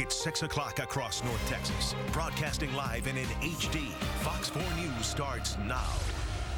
It's 6 o'clock across North Texas. Broadcasting live and in HD. Fox 4 News starts now.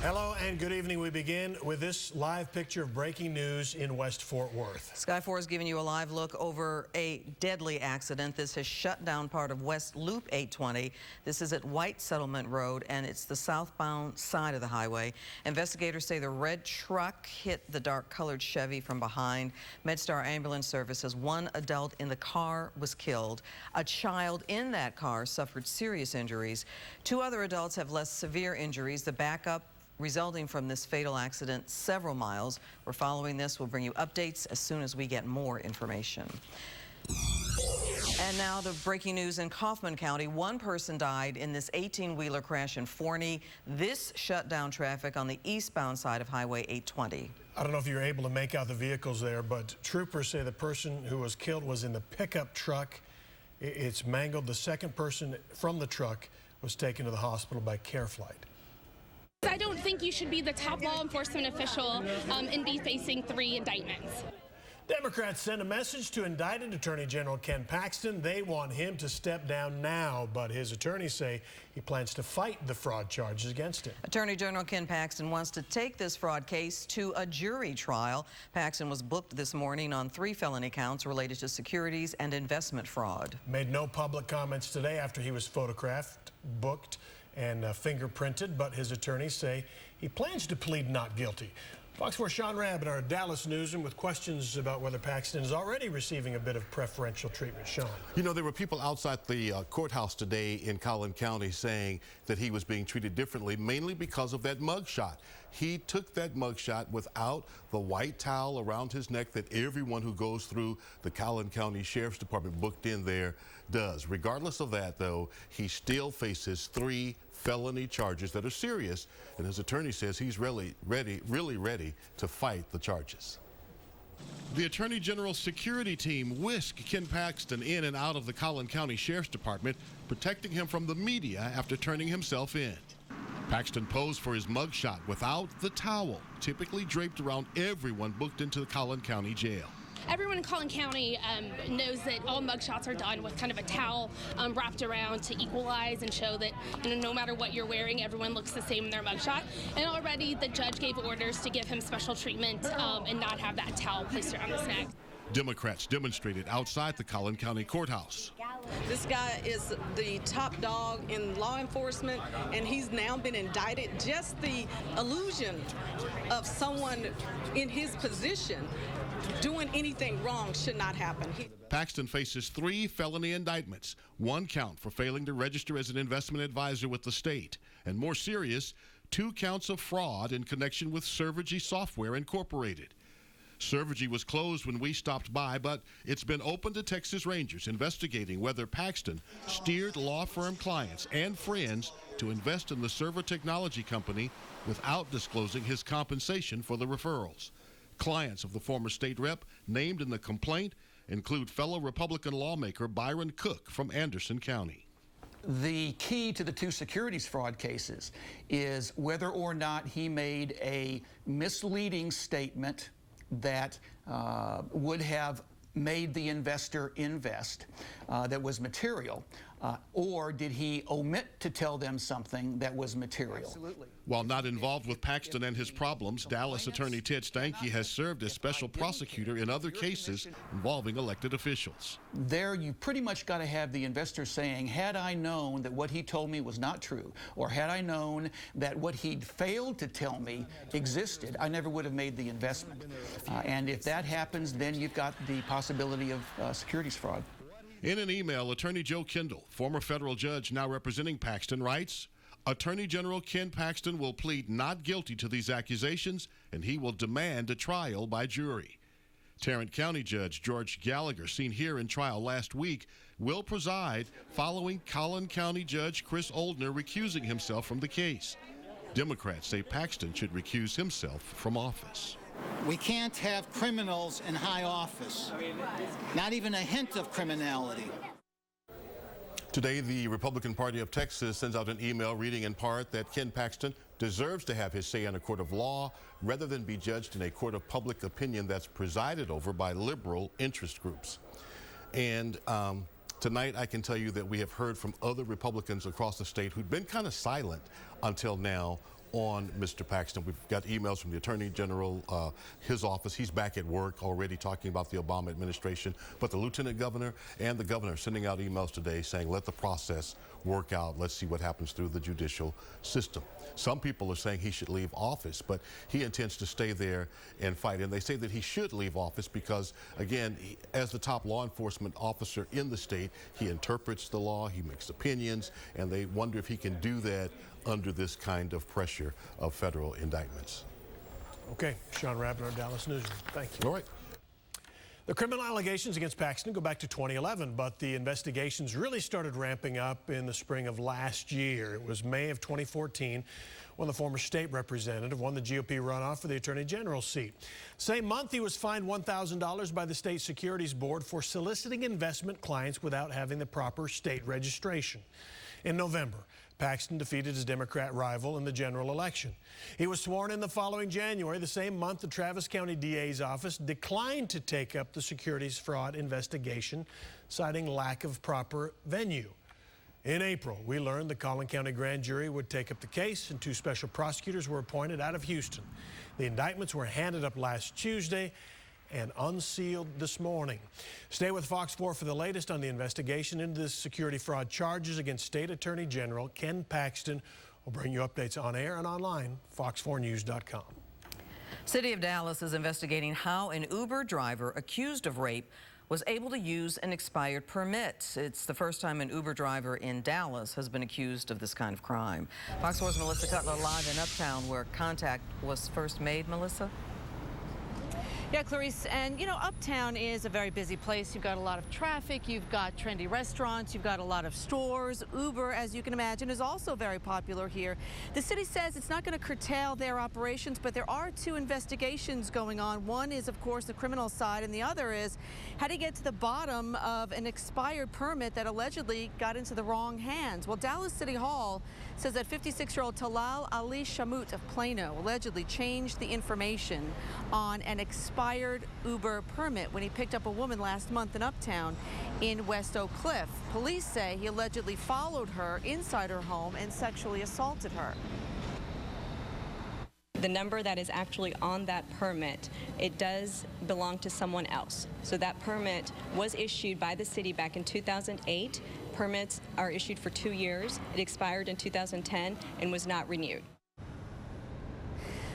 Hello and good evening. We begin with this live picture of breaking news in West Fort Worth. Sky 4 is giving you a live look over a deadly accident. This has shut down part of West Loop 820. This is at White Settlement Road, and it's the southbound side of the highway. Investigators say the red truck hit the dark-colored Chevy from behind. MedStar Ambulance Service says one adult in the car was killed. A child in that car suffered serious injuries. Two other adults have less severe injuries. The backup resulting from this fatal accident several miles. We're following this. We'll bring you updates as soon as we get more information. And now the breaking news in Kaufman County. One person died in this 18-wheeler crash in Forney. This shut down traffic on the eastbound side of Highway 820. I don't know if you're able to make out the vehicles there, but troopers say the person who was killed was in the pickup truck. It's mangled. The second person from the truck was taken to the hospital by Care Flight. I don't think you should be the top law enforcement official and be facing 3 indictments. Democrats sent a message to indicted Attorney General Ken Paxton. They want him to step down now, but his attorneys say he plans to fight the fraud charges against him. Attorney General Ken Paxton wants to take this fraud case to a jury trial. Paxton was booked this morning on 3 felony counts related to securities and investment fraud. Made no public comments today after he was photographed, booked, and fingerprinted, but his attorneys say he plans to plead not guilty. Fox 4 Sean Rabb in our Dallas newsroom with questions about whether Paxton is already receiving a bit of preferential treatment. Sean. You know, there were people outside the courthouse today in Collin County saying that he was being treated differently, mainly because of that mugshot. He took that mugshot without the white towel around his neck that everyone who goes through the Collin County Sheriff's Department booked in there does. Regardless of that, though, he still faces 3 felony charges that are serious, and his attorney says he's really ready to fight the charges. The Attorney General's security team whisked Ken Paxton in and out of the Collin County Sheriff's Department, protecting him from the media after turning himself in. Paxton posed for his mugshot without the towel, typically draped around everyone booked into the Collin County Jail. Everyone in Collin County knows that all mugshots are done with kind of a towel wrapped around to equalize and show that, you know, no matter what you're wearing, everyone looks the same in their mugshot. And already the judge gave orders to give him special treatment and not have that towel placed around his neck. Democrats demonstrated outside the Collin County Courthouse. This guy is the top dog in law enforcement, and he's now been indicted. Just the illusion of someone in his position doing anything wrong should not happen. Paxton faces 3 felony indictments, 1 count for failing to register as an investment advisor with the state, and more serious, 2 counts of fraud in connection with Servergy Software Incorporated. Servergy was closed when we stopped by, but it's been open to Texas Rangers investigating whether Paxton steered law firm clients and friends to invest in the server technology company without disclosing his compensation for the referrals. Clients of the former state rep named in the complaint include fellow Republican lawmaker Byron Cook from Anderson County. The key to the 2 securities fraud cases is whether or not he made a misleading statement that would have made the investor invest that was material, or did he omit to tell them something that was material? Absolutely. While not involved with Paxton and his problems, Dallas attorney Ted Stanky has served as special prosecutor in other cases involving elected officials. There you pretty much got to have the investor saying, had I known that what he told me was not true, or had I known that what he'd failed to tell me existed, I never would have made the investment. And if that happens, then you've got the possibility of securities fraud. In an email, Attorney Joe Kendall, former federal judge now representing Paxton, writes, Attorney General Ken Paxton will plead not guilty to these accusations, and he will demand a trial by jury. Tarrant County Judge George Gallagher, seen here in trial last week, will preside following Collin County Judge Chris Oldner recusing himself from the case. Democrats say Paxton should recuse himself from office. We can't have criminals in high office, not even a hint of criminality. Today, the Republican Party of Texas sends out an email reading in part that Ken Paxton deserves to have his say in a court of law rather than be judged in a court of public opinion that's presided over by liberal interest groups. And Tonight, I can tell you that we have heard from other Republicans across the state who've been kind of silent until now on Mr. Paxton. We've got emails from the Attorney General, his office. He's back at work already talking about the Obama administration. But the Lieutenant Governor and the Governor sending out emails today saying, let the process work out. Let's see what happens through the judicial system. Some people are saying he should leave office, but he intends to stay there and fight. And they say that he should leave office because, again, as the top law enforcement officer in the state, he interprets the law, he makes opinions, and they wonder if he can do that under this kind of pressure of federal indictments. Okay, Sean Rabb, our Dallas Newsroom. Thank you. All right. The criminal allegations against Paxton go back to 2011, but the investigations really started ramping up in the spring of last year. It was May of 2014 when the former state representative won the GOP runoff for the Attorney General's seat. Same month, he was fined $1,000 by the State Securities Board for soliciting investment clients without having the proper state registration. In November, Paxton defeated his Democrat rival in the general election. He was sworn in the following January. The same month, the Travis County DA's office declined to take up the securities fraud investigation, citing lack of proper venue. In April, we learned the Collin County grand jury would take up the case, and 2 special prosecutors were appointed out of Houston. The indictments were handed up last Tuesday and unsealed this morning. Stay with Fox 4 for the latest on the investigation into the security fraud charges against State Attorney General Ken Paxton. We'll bring you updates on air and online, fox4news.com. City of Dallas is investigating how an Uber driver accused of rape was able to use an expired permit. It's the first time an Uber driver in Dallas has been accused of this kind of crime. Fox 4's Melissa Cutler live in Uptown, where contact was first made. Melissa? Yeah, Clarice, and you know, Uptown is a very busy place. You've got a lot of traffic, you've got trendy restaurants, you've got a lot of stores. Uber, as you can imagine, is also very popular here. The city says it's not going to curtail their operations, but there are 2 investigations going on. One is, of course, the criminal side, and the other is how to get to the bottom of an expired permit that allegedly got into the wrong hands. Well, Dallas City Hall says that 56-year-old Talal Ali Shamut of Plano allegedly changed the information on an expired Uber permit when he picked up a woman last month in Uptown in West Oak Cliff. Police say he allegedly followed her inside her home and sexually assaulted her. The number that is actually on that permit, it does belong to someone else. So that permit was issued by the city back in 2008. Permits are issued for 2 years. It expired in 2010 and was not renewed.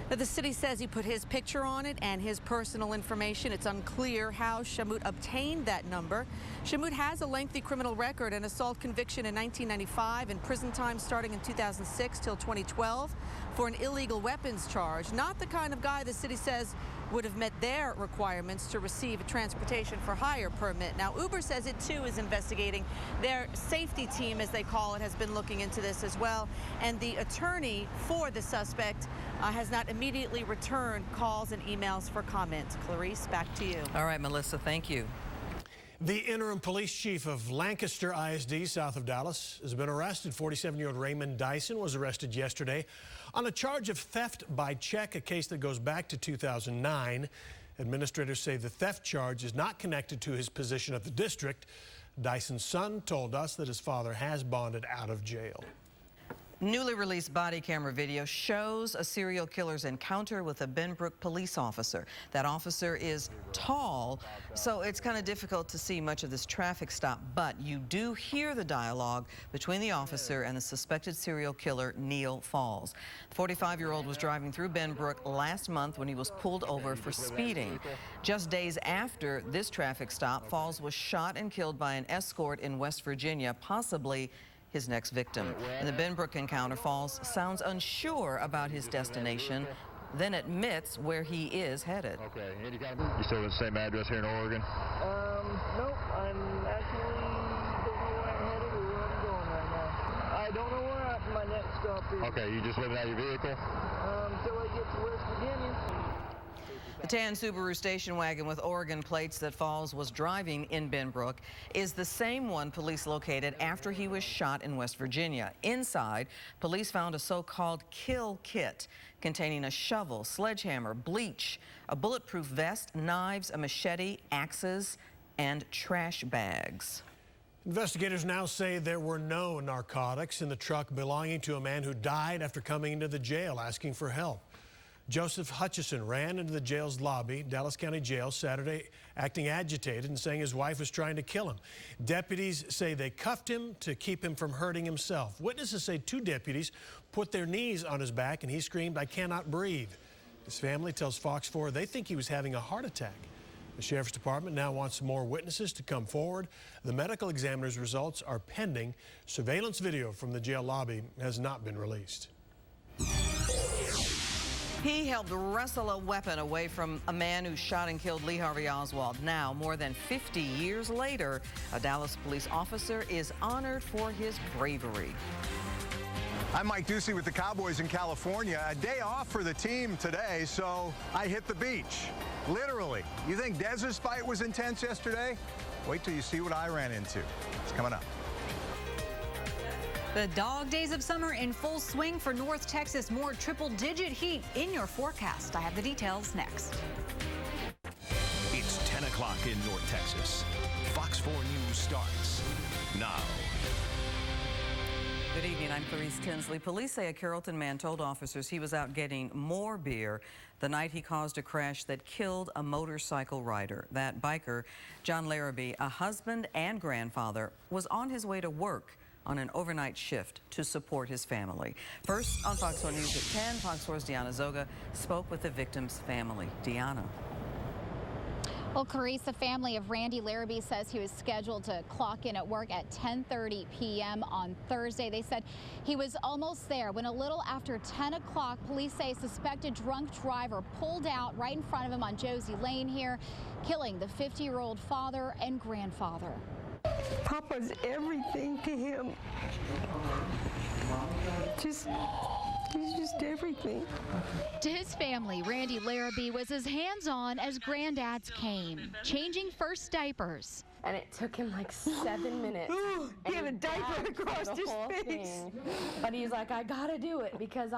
Now, the city says he put his picture on it and his personal information. It's unclear how Shamut obtained that number. Shamut has a lengthy criminal record, an assault conviction in 1995 and prison time starting in 2006 till 2012 for an illegal weapons charge. Not the kind of guy the city says would have met their requirements to receive a transportation for hire permit. Now, Uber says it too is investigating. Their safety team, as they call it, has been looking into this as well. And the attorney for the suspect has not immediately returned calls and emails for comment. Clarice, back to you. All right, Melissa, thank you. The interim police chief of Lancaster ISD, south of Dallas, has been arrested. 47-year-old Raymond Dyson was arrested yesterday on a charge of theft by check, a case that goes back to 2009. Administrators say the theft charge is not connected to his position at the district. Dyson's son told us that his father has bonded out of jail. Newly released body camera video shows a serial killer's encounter with a Benbrook police officer. That officer is tall, so it's kind of difficult to see much of this traffic stop, but you do hear the dialogue between the officer and the suspected serial killer, Neil Falls. The 45-year-old was driving through Benbrook last month when he was pulled over for speeding. Just days after this traffic stop, Falls was shot and killed by an escort in West Virginia, possibly his next victim. In the Benbrook encounter, Falls sounds unsure about his destination, then admits where he is headed. Okay, you still at the same address here in Oregon? Nope, I'm actually don't know where I'm headed or where I'm going right now. I don't know where my next stop is. Okay, you just living out of your vehicle? Until I get to West Virginia. The tan Subaru station wagon with Oregon plates that Falls was driving in Benbrook is the same one police located after he was shot in West Virginia. Inside, police found a so-called kill kit containing a shovel, sledgehammer, bleach, a bulletproof vest, knives, a machete, axes, and trash bags. Investigators now say there were no narcotics in the truck belonging to a man who died after coming into the jail asking for help. Joseph Hutchison ran into the jail's lobby, Dallas County Jail, Saturday, acting agitated and saying his wife was trying to kill him. Deputies say they cuffed him to keep him from hurting himself. Witnesses say 2 deputies put their knees on his back and he screamed, "I cannot breathe." His family tells Fox 4 they think he was having a heart attack. The Sheriff's Department now wants more witnesses to come forward. The medical examiner's results are pending. Surveillance video from the jail lobby has not been released. He helped wrestle a weapon away from a man who shot and killed Lee Harvey Oswald. Now, more than 50 years later, a Dallas police officer is honored for his bravery. I'm Mike Ducey with the Cowboys in California. A day off for the team today, so I hit the beach. Literally. You think Dez's fight was intense yesterday? Wait till you see what I ran into. It's coming up. The dog days of summer in full swing for North Texas. More triple-digit heat in your forecast. I have the details next. It's 10 o'clock in North Texas. Fox 4 News starts now. Good evening, I'm Clarice Tinsley. Police say a Carrollton man told officers he was out getting more beer the night he caused a crash that killed a motorcycle rider. That biker, John Larrabee, a husband and grandfather, was on his way to work on an overnight shift to support his family. First on Fox 4 News at 10, Fox 4's Deanna Zoga spoke with the victim's family. Deanna. Well, Clarice, the family of Randy Larrabee says he was scheduled to clock in at work at 10:30 p.m. on Thursday. They said he was almost there when a little after 10 o'clock, police say a suspected drunk driver pulled out right in front of him on Josie Lane here, killing the 50-year-old father and grandfather. Papa's everything to him. He's just everything. To his family, Randy Larrabee was as hands-on as granddads came, changing first diapers. And it took him like 7 minutes. He had a diaper across his face. But he's like, I gotta do it because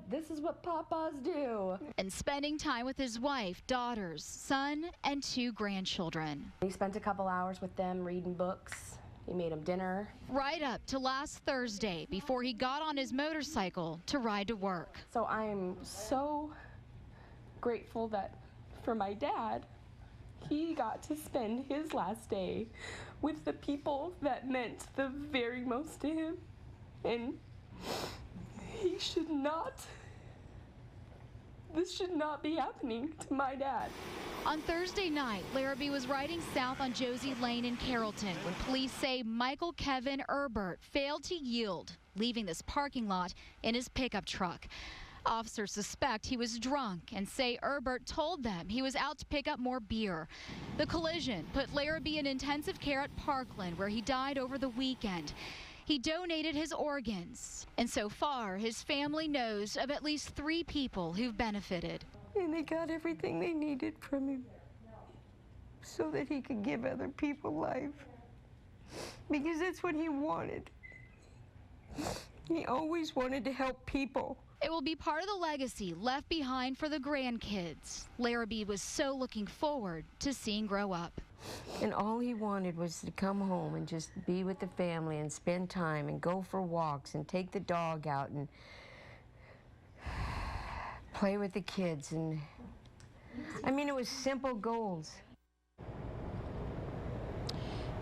this is what papas do. And spending time with his wife, daughters, son, and 2 grandchildren. He spent a couple hours with them reading books. He made them dinner. Right up to last Thursday before he got on his motorcycle to ride to work. So I'm so grateful that for my dad, he got to spend his last day with the people that meant the very most to him. And this should not be happening to my dad. On Thursday night, Larrabee was riding south on Josie Lane in Carrollton when police say Michael Kevin Erbert failed to yield, leaving this parking lot in his pickup truck. Officers suspect he was drunk and say Erbert told them he was out to pick up more beer. The collision put Larrabee in intensive care at Parkland, where he died over the weekend. He donated his organs, and so far, his family knows of at least 3 people who've benefited. And they got everything they needed from him so that he could give other people life. Because that's what he wanted. He always wanted to help people. It will be part of the legacy left behind for the grandkids Larrabee was so looking forward to seeing grow up. And all he wanted was to come home and just be with the family and spend time and go for walks and take the dog out and play with the kids. And I mean, it was simple goals.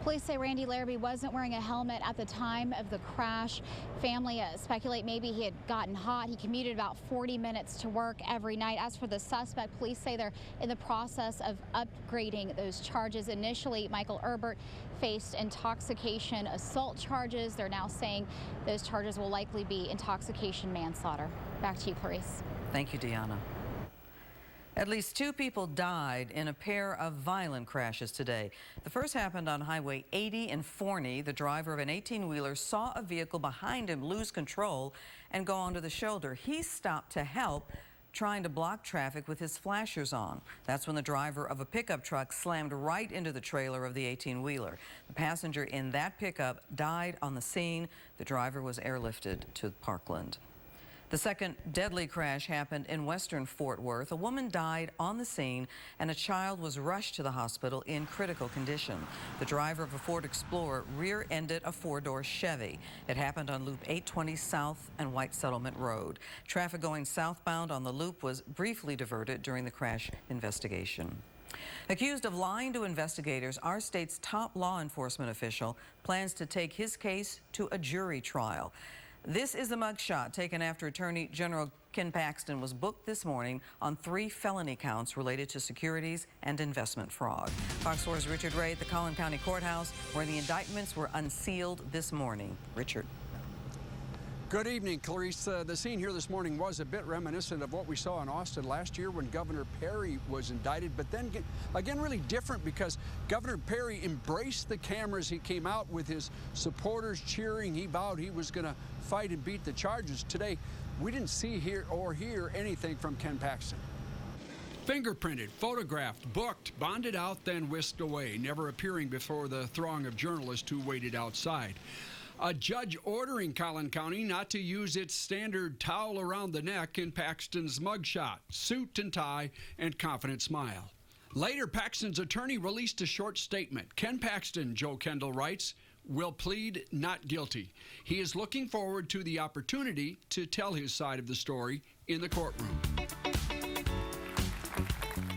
Police say Randy Larrabee wasn't wearing a helmet at the time of the crash. Family speculate maybe he had gotten hot. He commuted about 40 minutes to work every night. As for the suspect, police say they're in the process of upgrading those charges. Initially, Michael Erbert faced intoxication assault charges. They're now saying those charges will likely be intoxication manslaughter. Back to you, Clarice. Thank you, Deanna. At least 2 people died in a pair of violent crashes today. The first happened on Highway 80 in Forney. The driver of an 18-wheeler saw a vehicle behind him lose control and go onto the shoulder. He stopped to help, trying to block traffic with his flashers on. That's when the driver of a pickup truck slammed right into the trailer of the 18-wheeler. The passenger in that pickup died on the scene. The driver was airlifted to Parkland. The second deadly crash happened in western Fort Worth. A woman died on the scene and a child was rushed to the hospital in critical condition. The driver of a Ford Explorer rear-ended a four-door Chevy. It happened on Loop 820 South and White Settlement Road. Traffic going southbound on the loop was briefly diverted during the crash investigation. Accused of lying to investigators, our state's top law enforcement official plans to take his case to a jury trial. This is the mugshot taken after Attorney General Ken Paxton was booked this morning on 3 felony counts related to securities and investment fraud. Fox 4's Richard Ray at the Collin County Courthouse, where the indictments were unsealed this morning. Richard. Good evening, Clarice. The scene here this morning was a bit reminiscent of what we saw in Austin last year when Governor Perry was indicted, but then again really different because Governor Perry embraced the cameras. He came out with his supporters cheering. He vowed he was going to fight and beat the charges. Today, we didn't see or hear anything from Ken Paxton. Fingerprinted, photographed, booked, bonded out, then whisked away, never appearing before the throng of journalists who waited outside. A judge ordering Collin County not to use its standard towel around the neck in Paxton's mugshot, suit and tie, and confident smile. Later, Paxton's attorney released a short statement. Ken Paxton, Joe Kendall writes, will plead not guilty. He is looking forward to the opportunity to tell his side of the story in the courtroom.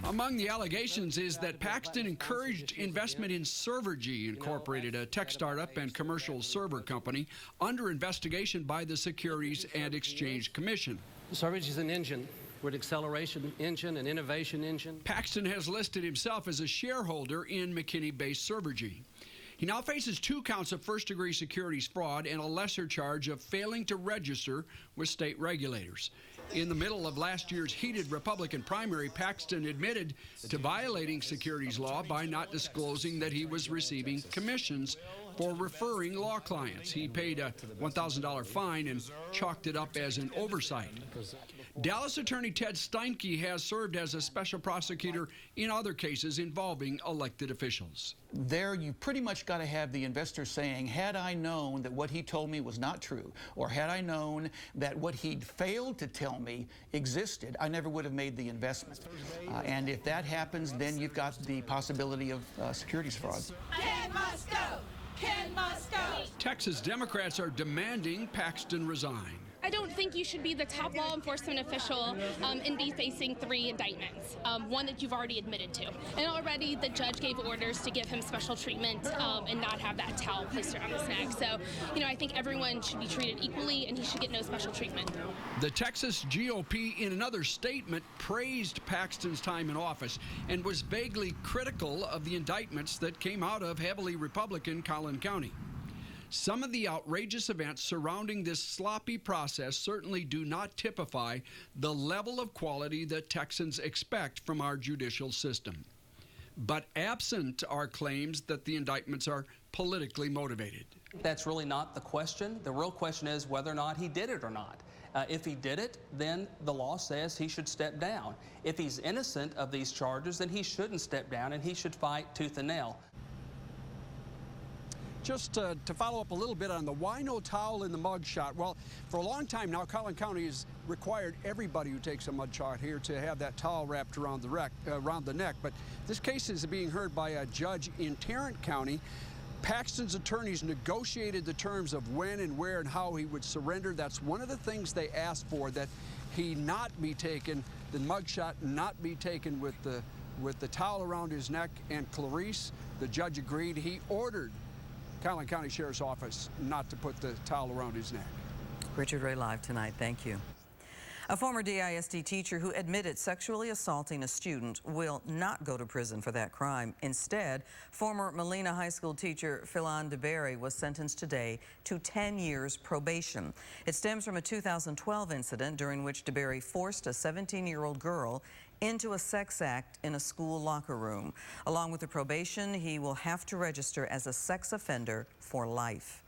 Among the allegations is that Paxton encouraged investment in Servergy Incorporated, a tech startup and commercial server company, under investigation by the Securities and Exchange Commission. Servergy is an engine, with acceleration engine and innovation engine. Paxton has listed himself as a shareholder in McKinney-based Servergy. He now faces 2 counts of first-degree securities fraud and a lesser charge of failing to register with state regulators. In the middle of last year's heated Republican primary, Paxton admitted to violating securities law by not disclosing that he was receiving commissions for referring law clients. He paid a $1,000 fine and chalked it up as an oversight. Dallas attorney Ted Steinke has served as a special prosecutor in other cases involving elected officials. There, you pretty much got to have the investor saying, had I known that what he told me was not true, or had I known that what he'd failed to tell me existed, I never would have made the investment. And if that happens, then you've got the possibility of securities fraud. Ken must go! Ken must go! Texas Democrats are demanding Paxton resign. I don't think you should be the top law enforcement official and be facing 3 indictments, one that you've already admitted to. And already the judge gave orders to give him special treatment and not have that towel placed around his neck. So, I think everyone should be treated equally and he should get no special treatment. The Texas GOP, in another statement, praised Paxton's time in office and was vaguely critical of the indictments that came out of heavily Republican Collin County. Some of the outrageous events surrounding this sloppy process certainly do not typify the level of quality that Texans expect from our judicial system. But absent are claims that the indictments are politically motivated. That's really not the question. The real question is whether or not he did it or not. If he did it, then the law says he should step down. If he's innocent of these charges, then he shouldn't step down and he should fight tooth and nail. Just to follow up a little bit on the why no towel in the mugshot. Well, for a long time now, Collin County has required everybody who takes a mugshot here to have that towel wrapped around the neck. But this case is being heard by a judge in Tarrant County. Paxton's attorneys negotiated the terms of when and where and how he would surrender. That's one of the things they asked for, that he not be taken, the mugshot not be taken with the towel around his neck. And Clarice, the judge agreed. He ordered Collin County Sheriff's Office not to put the towel around his neck. Richard Ray live tonight. Thank you. A former DISD teacher who admitted sexually assaulting a student will not go to prison for that crime. Instead, former Molina High School teacher Philan DeBerry was sentenced today to 10 years probation. It stems from a 2012 incident during which DeBerry forced a 17-year-old girl into a sex act in a school locker room. Along with the probation, he will have to register as a sex offender for life.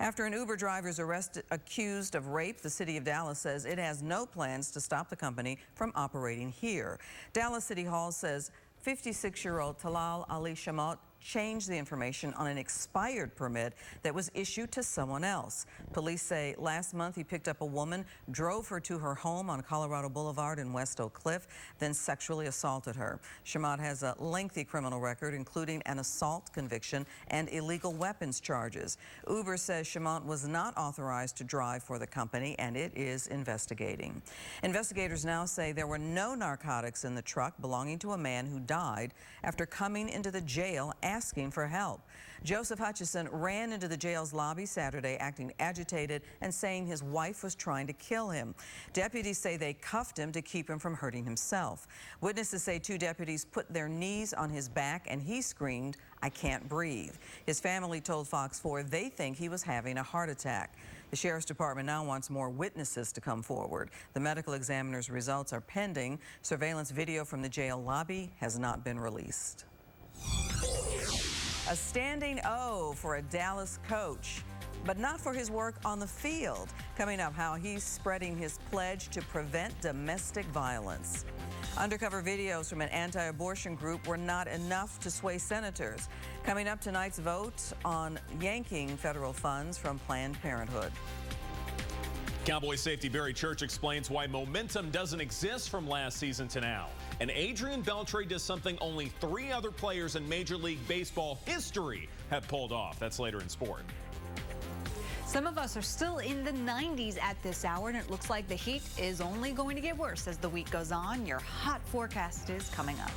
After an Uber driver is arrested accused of rape, the city of Dallas says it has no plans to stop the company from operating here. Dallas City Hall says 56-year-old Talal Ali Shamot changed the information on an expired permit that was issued to someone else. Police say last month he picked up a woman, drove her to her home on Colorado Boulevard in West Oak Cliff, then sexually assaulted her. Chamot has a lengthy criminal record, including an assault conviction and illegal weapons charges. Uber says Chamot was not authorized to drive for the company, and it is investigating. Investigators now say there were no narcotics in the truck belonging to a man who died after coming into the jail asking for help. Joseph Hutchison ran into the jail's lobby Saturday acting agitated and saying his wife was trying to kill him. Deputies say they cuffed him to keep him from hurting himself. Witnesses say 2 deputies put their knees on his back and he screamed, "I can't breathe." His family told Fox 4 they think he was having a heart attack. The Sheriff's Department now wants more witnesses to come forward. The medical examiner's results are pending. Surveillance video from the jail lobby has not been released. A standing O for a Dallas coach, but not for his work on the field. Coming up, how he's spreading his pledge to prevent domestic violence. Undercover videos from an anti-abortion group were not enough to sway senators. Coming up, tonight's vote on yanking federal funds from Planned Parenthood. Cowboys safety Barry Church explains why momentum doesn't exist from last season to now. And Adrian Beltre does something only 3 other players in Major League Baseball history have pulled off. That's later in sport. Some of us are still in the 90s at this hour, and it looks like the heat is only going to get worse as the week goes on. Your hot forecast is coming up.